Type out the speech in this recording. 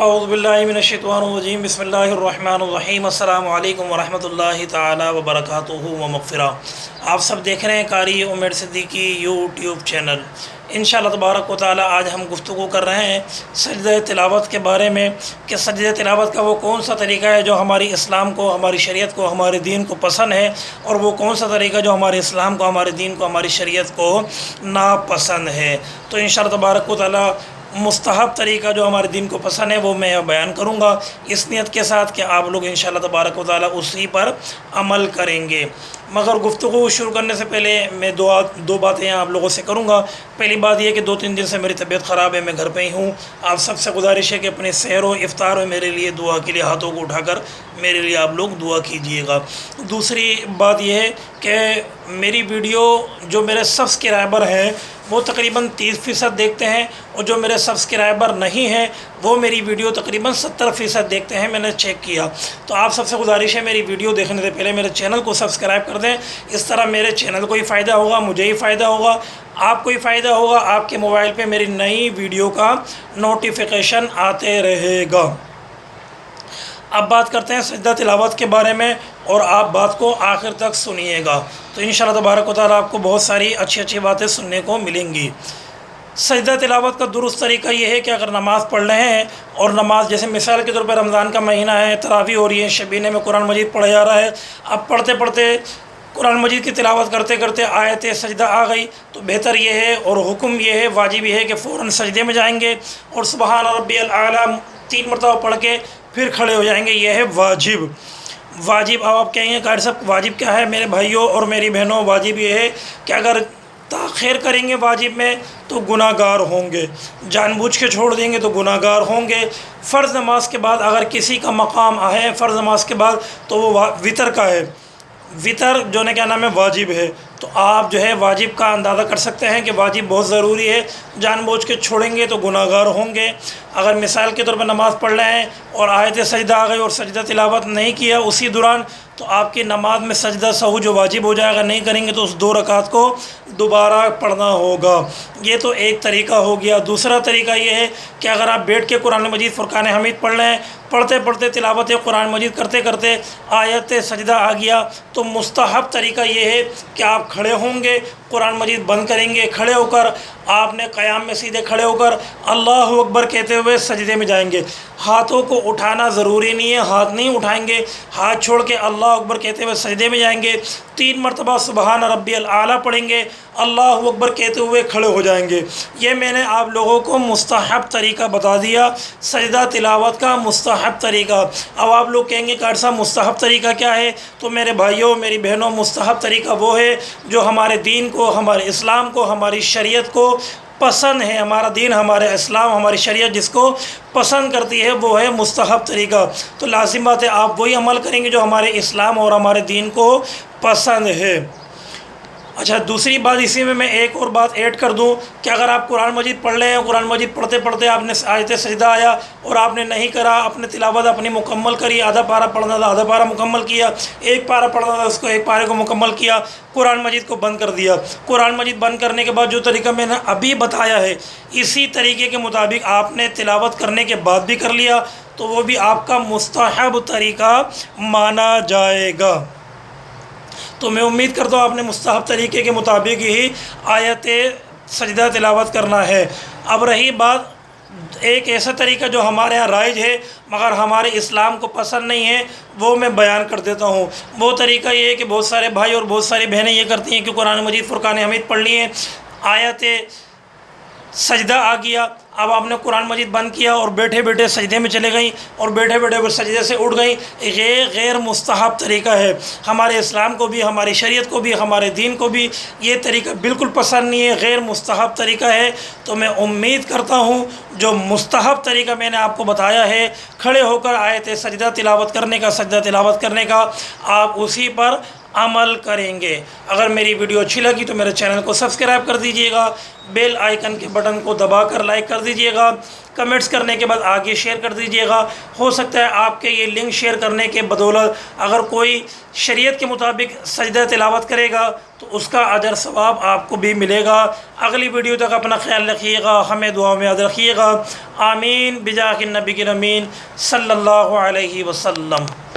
अऊज़ु बिल्लाहि मिनश्शैतानिर्रजीम बिस्मिल्लाहिर्रहमानिर्रहीम अस्सलामु अलैकुम वरहमतुल्लाहि ताला वबरकातुहू व मग़फ़िरा। आप सब देख रहे हैं कारी उमर सिद्दीकी यूट्यूब चैनल। इंशाअल्लाह तबारक व तआला आज हम गुफ्तगू कर रहे हैं सजदे तिलावत के बारे में कि सजदे तिलावत का वो कौन सा तरीका है जो हमारी इस्लाम को, हमारी शरीयत को, हमारे दीन को पसंद है, और वो कौन सा तरीका जो हमारे इस्लाम को, हमारे दीन को, हमारी शरीयत को नापसंद है। तो इंशाअल्लाह तबारक व तआला मुस्तहब तरीका जो हमारे दीन को पसंद है वो मैं बयान करूँगा, इस नियत के साथ कि आप लोग इंशाअल्लाह तबारक व तआला उसी पर अमल करेंगे। मगर गुफ्तगू शुरू करने से पहले मैं दो बातें आप लोगों से करूँगा। पहली बात यह कि 2-3 दिन से मेरी तबीयत ख़राब है, मैं घर पे ही हूँ। आप सबसे गुजारिश है कि अपने सहर व इफ्तार में मेरे लिए दुआ के लिए हाथों को उठाकर मेरे लिए आप लोग दुआ कीजिएगा। दूसरी बात यह है कि मेरी वीडियो जो मेरे सब्सक्राइबर हैं वो तकरीबन 30% देखते हैं, और जो मेरे सब्सक्राइबर नहीं हैं वो मेरी वीडियो तकरीबन 70% देखते हैं। मैंने चेक किया। तो आप सबसे गुजारिश है मेरी वीडियो देखने से पहले मेरे चैनल को सब्सक्राइब कर दें। इस तरह मेरे चैनल को ही फ़ायदा होगा, मुझे ही फ़ायदा होगा, आपको ही फ़ायदा होगा। आपके मोबाइल पे मेरी नई वीडियो का नोटिफिकेशन आते रहेगा। अब बात करते हैं सजदा तिलावत के बारे में, और आप बात को आखिर तक सुनिएगा तो इंशाअल्लाह तबारक व तआला आपको बहुत सारी अच्छी बातें सुनने को मिलेंगी। सजदा तिलावत का दुरुस्त तरीका ये है कि अगर नमाज़ पढ़ रहे हैं, और नमाज जैसे मिसाल के तौर पर रमज़ान का महीना है, तरावी हो रही है, शबीने में कुरान मजीद पढ़ा जा रहा है, अब पढ़ते पढ़ते कुरान मजीद की तिलावत करते करते आयत सजदा आ गई तो बेहतर ये है और हुक्म ये है, वाजिब ये है कि फ़ौरन सजदे में जाएंगे और सुबहान रब्बियल आला 3 मरतबा पढ़ के फिर खड़े हो जाएंगे। यह है वाजिब। वाजिब अब आप कहेंगे कारी साहब वाजिब क्या है? मेरे भाइयों और मेरी बहनों, वाजिब ये है कि अगर ताख़ीर करेंगे वाजिब में तो गुनाहगार होंगे, जानबूझ के छोड़ देंगे तो गुनाहगार होंगे। फ़र्ज़ नमाज के बाद अगर किसी का मकाम आए फ़र्ज़ नमाज के बाद तो वो वितर का है। वितर जो ने क्या नाम है वाजिब है। तो आप जो है वाजिब का अंदाज़ा कर सकते हैं कि वाजिब बहुत ज़रूरी है, जानबूझ के छोड़ेंगे तो गुनाहगार होंगे। अगर मिसाल के तौर पर नमाज़ पढ़ रहे हैं और आयत सजदा आ गई और सजदा तिलावत नहीं किया उसी दौरान, तो आपकी नमाज में सजदा सहू जो वाजिब हो जाएगा, नहीं करेंगे तो उस 2 रकात को दोबारा पढ़ना होगा। ये तो एक तरीका हो गया। दूसरा तरीका ये है कि अगर आप बैठ के कुरान मजीद फ़ुरक़ान हमीद पढ़ रहे हैं, पढ़ते पढ़ते तिलावत कुरान मजीद करते करते आयत सजदा आ गया, तो मुस्तहब तरीका ये है कि आप खड़े होंगे, कुरान मजीद बंद करेंगे, खड़े होकर आपने क़याम में सीधे खड़े होकर अल्लाहु अकबर कहते हुए सजदे में जाएंगे। हाथों को उठाना ज़रूरी नहीं है, हाथ नहीं उठाएंगे, हाथ छोड़ के अल्लाहु अकबर कहते हुए सजदे में जाएंगे। 3 मरतबा सुबहान रब्बियल आला पढ़ेंगे, अल्लाहु अकबर कहते हुए खड़े हो जाएंगे। ये मैंने आप लोगों को मुस्तहब तरीका बता दिया, सजदा तिलावत का मुस्तहब तरीका। अब आप लोग कहेंगे कारी साहब मुस्तहब तरीका क्या है? तो मेरे भाइयों मेरी बहनों, मुस्तहब तरीका वो है जो हमारे दीन को, हमारे इस्लाम को, हमारी शरीयत को पसंद है। हमारा दीन, हमारे इस्लाम, हमारी शरीयत जिसको पसंद करती है वो है मुस्तहब तरीका। तो लाजिम बात है आप वही अमल करेंगे जो हमारे इस्लाम और हमारे दीन को पसंद है। अच्छा, दूसरी बात इसी में मैं एक और बात ऐड कर दूं कि अगर आप कुरान मजीद पढ़ रहे हैं, कुरान मजीद पढ़ते पढ़ते आपने आयत सजदा आया और आपने नहीं करा, अपने तिलावत अपनी मुकम्मल करी, आधा पारा पढ़ना था आधा पारा मुकम्मल किया, 1 पारा पढ़ना था उसको 1 पारे को मुकम्मल किया, कुरान मजीद को बंद कर दिया। कुरान मजीद बंद करने के बाद जो तरीका मैंने अभी बताया है इसी तरीके के मुताबिक आपने तिलावत करने के बाद भी कर लिया तो वो भी आपका मुस्तहब तरीका माना जाएगा। तो मैं उम्मीद करता हूँ आपने मुस्तहब तरीके के मुताबिक ही आयत सजदा तिलावत करना है। अब रही बात एक ऐसा तरीका जो हमारे यहाँ राइज है मगर हमारे इस्लाम को पसंद नहीं है, वो मैं बयान कर देता हूँ। वो तरीका ये है कि बहुत सारे भाई और बहुत सारी बहनें ये करती हैं कि कुरान मजीद फ़ुरक़ान हमीद पढ़नी है, आयत सजदा आ गया, अब आपने कुरान मजीद बंद किया और बैठे बैठे सजदे में चले गई और बैठे बैठे सजदे से उठ गई। ये गैर मुस्तहब तरीका है। हमारे इस्लाम को भी, हमारी शरीयत को भी, हमारे दीन को भी ये तरीका बिल्कुल पसंद नहीं है, गैर मुस्तहब तरीका है। तो मैं उम्मीद करता हूँ जो मुस्तहब तरीका मैंने आपको बताया है खड़े होकर आयत सजदा तिलावत करने का, सजदा तिलावत करने का, आप उसी पर अमल करेंगे। अगर मेरी वीडियो अच्छी लगी तो मेरे चैनल को सब्सक्राइब कर दीजिएगा, बेल आइकन के बटन को दबाकर लाइक कर दीजिएगा। کمنٹس کرنے کے بعد آگے شیئر کر دیجیے گا۔ ہو سکتا ہے آپ کے یہ لنک شیئر کرنے کے بدولت اگر کوئی شریعت کے مطابق سجدہ تلاوت کرے گا تو اس کا اجر ثواب آپ کو بھی ملے گا۔ اگلی ویڈیو تک اپنا خیال رکھیے گا، ہمیں دعاؤں میں یاد رکھیے گا۔ آمین بجاہ النبی الامین صلی اللہ علیہ وسلم۔